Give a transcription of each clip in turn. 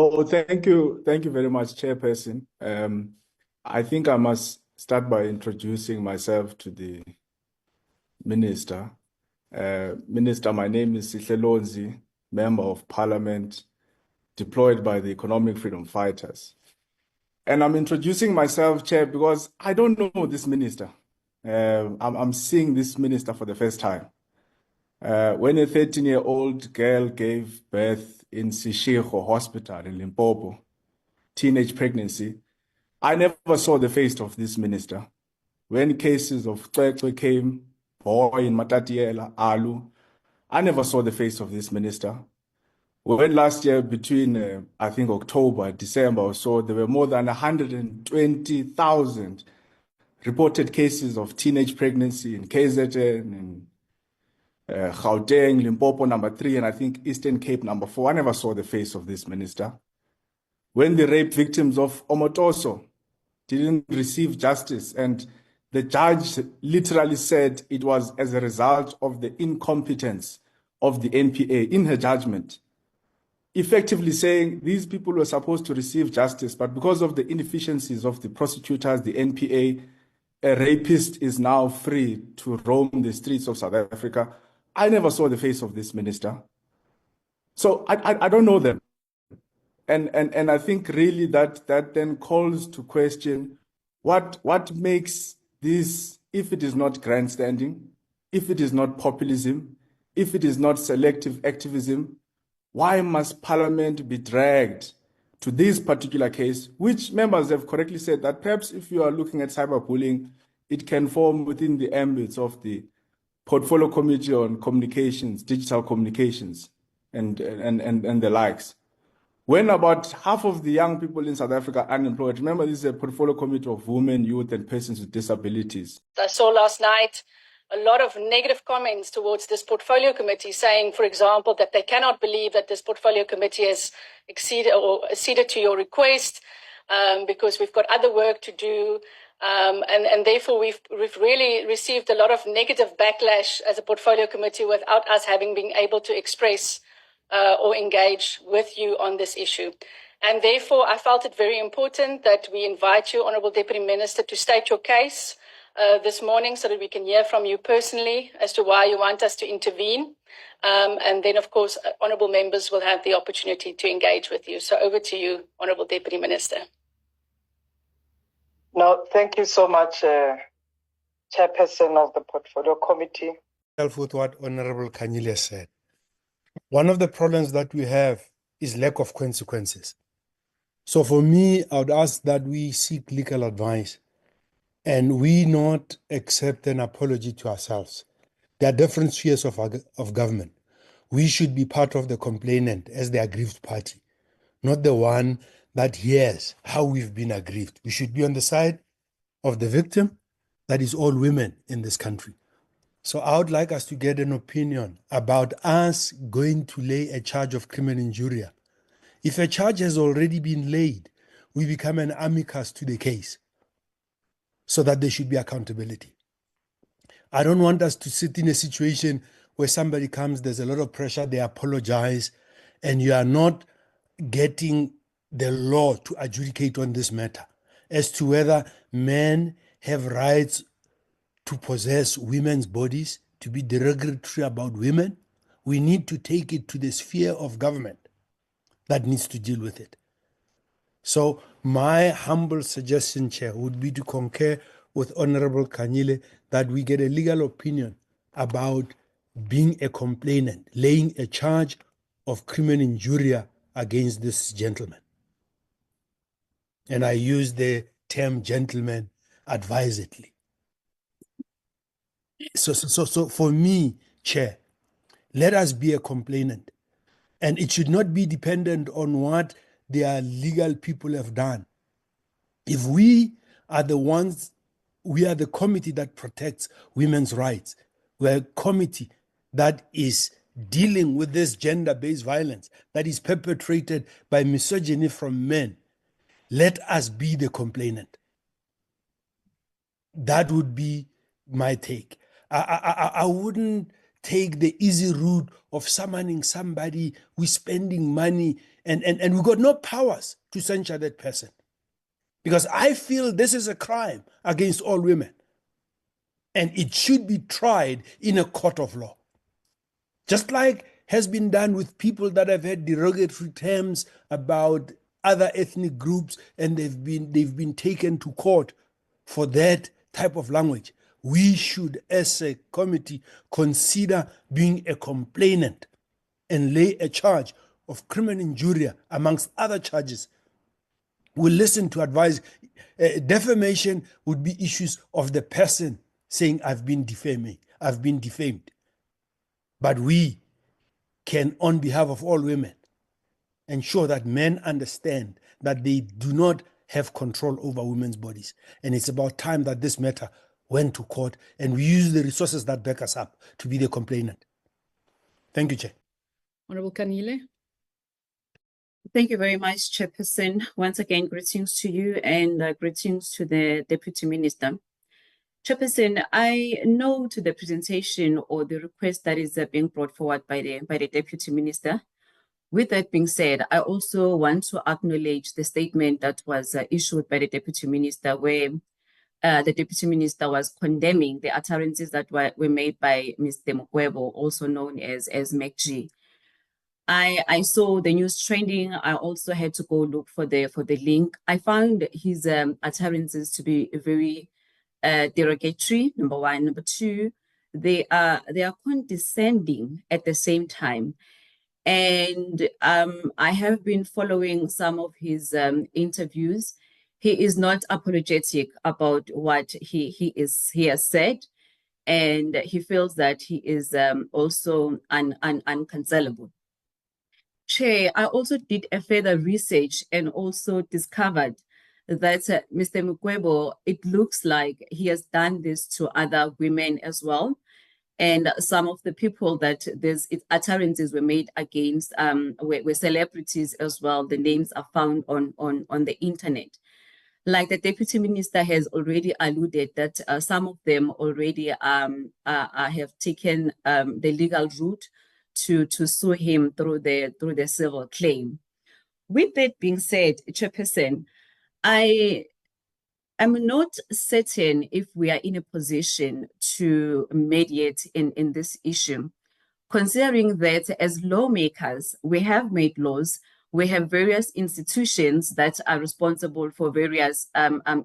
Oh, thank you. Thank you very much, Chairperson. I think I must start by introducing myself to the Minister. Minister, my name is Sihle Lonzi, Member of Parliament, deployed by the Economic Freedom Fighters. And I'm introducing myself, Chair, because I don't know this minister. I'm seeing this minister for the first time. When a 13-year-old girl gave birth in Seshego Hospital in Limpopo, teenage pregnancy, I never saw the face of this minister. When cases of Cwecwe came, Boy in Matatiela, Alu, I never saw the face of this minister. When last year, between I think October, December or so, there were more than 120,000 reported cases of teenage pregnancy in KZN, in Gauteng, Limpopo number 3, and I think Eastern Cape number 4. I never saw the face of this minister. When the rape victims of Omotoso didn't receive justice, and the judge literally said it was as a result of the incompetence of the NPA in her judgment, effectively saying these people were supposed to receive justice, but because of the inefficiencies of the prosecutors, the NPA, a rapist is now free to roam the streets of South Africa. I never saw the face of this minister. So I don't know them. And I think really that then calls to question what makes this, if it is not grandstanding, if it is not populism, if it is not selective activism, why must Parliament be dragged to this particular case, which members have correctly said that perhaps if you are looking at cyberbullying, it can form within the ambits of the Portfolio Committee on Communications, Digital Communications, and the likes. When about half of the young people in South Africa are unemployed, remember this is a portfolio committee of women, youth, and persons with disabilities. I saw last night a lot of negative comments towards this portfolio committee saying, for example, that they cannot believe that this portfolio committee has acceded to your request because we've got other work to do. And therefore, we've really received a lot of negative backlash as a portfolio committee without us having been able to express or engage with you on this issue. And therefore, I felt it very important that we invite you, Honourable Deputy Minister, to state your case this morning so that we can hear from you personally as to why you want us to intervene. And then, of course, honourable members will have the opportunity to engage with you. So over to you, Honourable Deputy Minister. No, thank you so much, Chairperson of the Portfolio Committee. With what Honourable Khanyile said. One of the problems that we have is lack of consequences. So for me, I would ask that we seek legal advice and we not accept an apology to ourselves. There are different spheres of government. We should be part of the complainant as the aggrieved party, not the one that hears how we've been aggrieved. We should be on the side of the victim, that is all women in this country. So I would like us to get an opinion about us going to lay a charge of criminal injuria. If a charge has already been laid, we become an amicus to the case so that there should be accountability. I don't want us to sit in a situation where somebody comes, there's a lot of pressure, they apologize, and you are not getting the law to adjudicate on this matter as to whether men have rights to possess women's bodies, to be derogatory about women. We need to take it to the sphere of government that needs to deal with it. So my humble suggestion, Chair, would be to concur with Honourable Khanyile that we get a legal opinion about being a complainant, laying a charge of criminal injuria against this gentleman. And I use the term gentleman advisedly. So for me, Chair, let us be a complainant. And it should not be dependent on what their legal people have done. If we are the ones, we are the committee that protects women's rights. We're a committee that is dealing with this gender-based violence that is perpetrated by misogyny from men. Let us be the complainant. That would be my take. I wouldn't take the easy route of summoning somebody who's spending money and we got no powers to censure that person. Because I feel this is a crime against all women. And it should be tried in a court of law. Just like has been done with people that have had derogatory terms about other ethnic groups and they've been taken to court for that type of language. We should, as a committee, consider being a complainant and lay a charge of criminal injury amongst other charges. We'll listen to advice. Defamation would be issues of the person saying, I've been defamed. But we can, on behalf of all women, ensure that men understand that they do not have control over women's bodies. And it's about time that this matter went to court and we use the resources that back us up to be the complainant. Thank you, Chair. Honorable Kanile. Thank you very much, Chairperson. Once again, greetings to you and greetings to the Deputy Minister. Chairperson, I note the presentation or the request that is being brought forward by the Deputy Minister. With that being said, I also want to acknowledge the statement that was issued by the Deputy Minister, where the Deputy Minister was condemning the utterances that were made by Mr. Mukwebo, also known as MacG. I saw the news trending. I also had to go look for the link. I found his utterances to be very derogatory, number one. Number two, they are condescending at the same time. And I have been following some of his interviews. He is not apologetic about what he has said, and he feels that he is also uncancelable. Chair, I also did a further research and also discovered that Mr. Mukwebo, it looks like he has done this to other women as well. And some of the people that utterances were made against were celebrities as well. The names are found on the internet. Like the Deputy Minister has already alluded that some of them already have taken the legal route to sue him through the civil claim. With that being said, Chairperson, I am not certain if we are in a position to mediate in this issue, considering that as lawmakers, we have made laws, we have various institutions that are responsible for various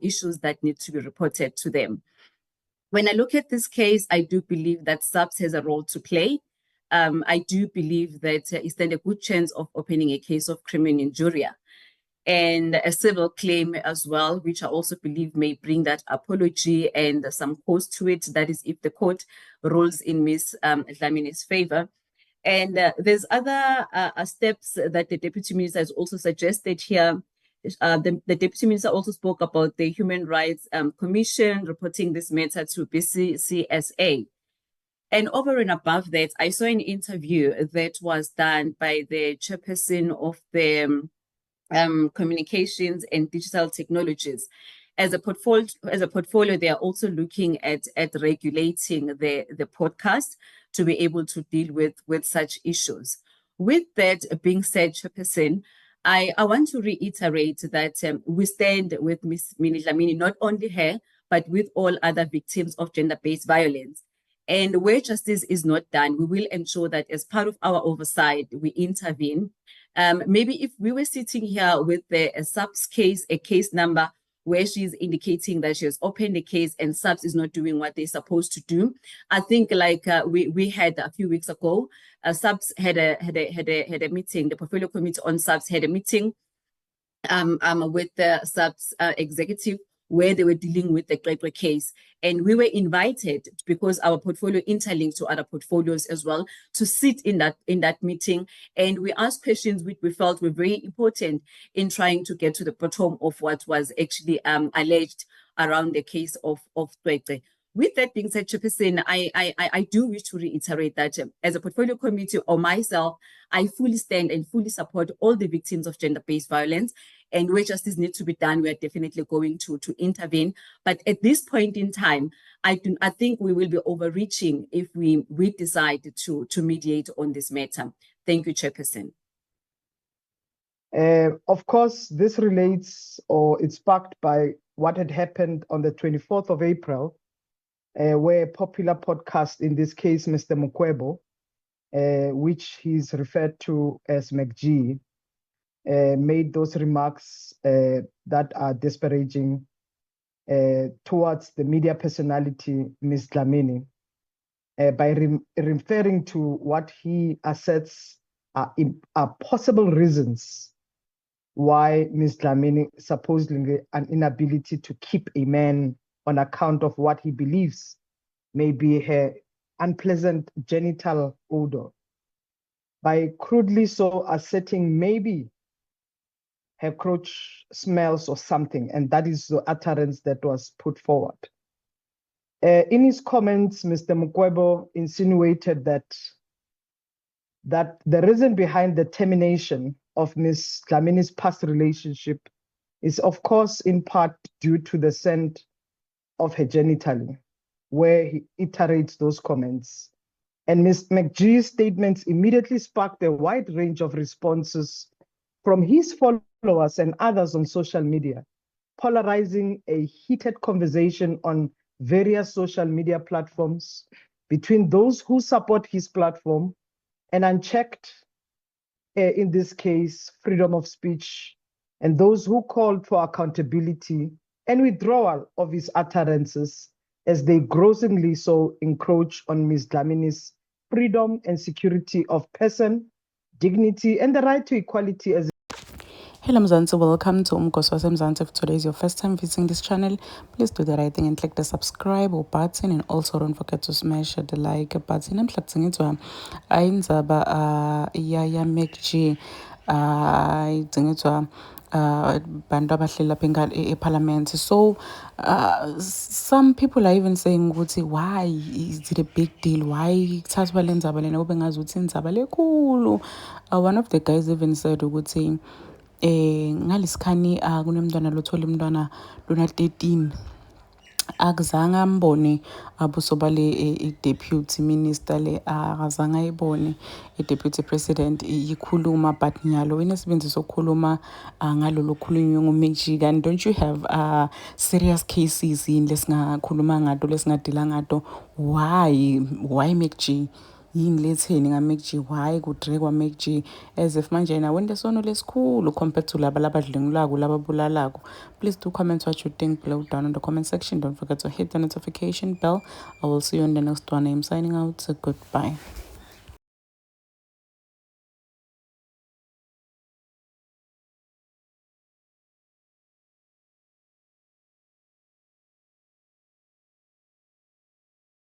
issues that need to be reported to them. When I look at this case, I do believe that SAPS has a role to play. I do believe that he stands a good chance of opening a case of criminal injury and a civil claim as well, which I also believe may bring that apology and some cost to it. That is if the court rules in Ms. Dlamine's favor. And there's other steps that the Deputy Minister has also suggested here. The Deputy Minister also spoke about the Human Rights Commission reporting this matter to BCCSA. And over and above that, I saw an interview that was done by the chairperson of the Communications and Digital Technologies. As a portfolio, they are also looking at regulating the podcast to be able to deal with such issues. With that being said, Chairperson, I want to reiterate that we stand with Ms. Minnie Dlamini, not only her, but with all other victims of gender-based violence. And where justice is not done, we will ensure that as part of our oversight, we intervene. Maybe if we were sitting here with a SAPS case, a case number where she's indicating that she has opened the case and SAPS is not doing what they're supposed to do. I think like we had a few weeks ago, SAPS had a meeting, the portfolio committee on SAPS had a meeting with the SAPS executive where they were dealing with the Xwexwe case. And we were invited, because our portfolio interlinked to other portfolios as well, to sit in that meeting. And we asked questions which we felt were very important in trying to get to the bottom of what was actually alleged around the case of Xwexwe. With that being said, Chairperson, I do wish to reiterate that as a portfolio committee or myself, I fully stand and fully support all the victims of gender-based violence, and where justice needs to be done, we are definitely going to intervene. But at this point in time, I think we will be overreaching if we decide to mediate on this matter. Thank you, Chairperson. Of course, this relates or it's sparked by what had happened on the 24th of April, where a popular podcast, in this case, Mr. Mokwebo, which he's referred to as McG, made those remarks that are disparaging towards the media personality, Ms. Dlamini, by referring to what he asserts are possible reasons why Ms. Dlamini supposedly an inability to keep a man on account of what he believes may be her unpleasant genital odor, by crudely so asserting maybe her crotch smells or something, and that is the utterance that was put forward. In his comments, Mr. Mokwebo insinuated that the reason behind the termination of Ms. Dlamini's past relationship is, of course, in part due to the scent of her genitalia, where he iterates those comments. And Ms. McGee's statements immediately sparked a wide range of responses from his followers and others on social media, polarizing a heated conversation on various social media platforms between those who support his platform and unchecked, in this case, freedom of speech, and those who called for accountability and withdrawal of his utterances as they grossly so encroach on Ms. Dlamini's freedom and security of person, dignity, and the right to equality as Hello Mzansi, welcome to Umgosi Mzansi. If today is your first time visiting this channel, please do the right thing and click the subscribe button, and also don't forget to smash the like button. I'm Tlakzingitwa Ainzaba Yaya McG Zingitwa bantu abahleli lapha eParliament. So some people are even saying ukuthi why is it a big deal, why kuthathwa le ndzaba lena kube ngazuthi indzaba lenkulu. One of the guys even said ukuthi ngalisikani kunemntwana lothola umntwana lona 13 akuzange ambone abuso bale deputy minister le akazange ayibone deputy president ikhuluma, but nyalo inesibenzisa ukukhuluma ngalolu khulunywe nguMcG. And don't you have serious cases in lesingakhuluma ngato lesingadila ngato? Why McG? Yini letheni ngaMcG? Why kudrekwa McG as if manje yena wente sono lesikhulu compared to laba labadlengulako lababulalako? Please do comment what you think below down in the comment section. Don't forget to hit the notification bell. I will see you in the next one. I'm signing out. Goodbye.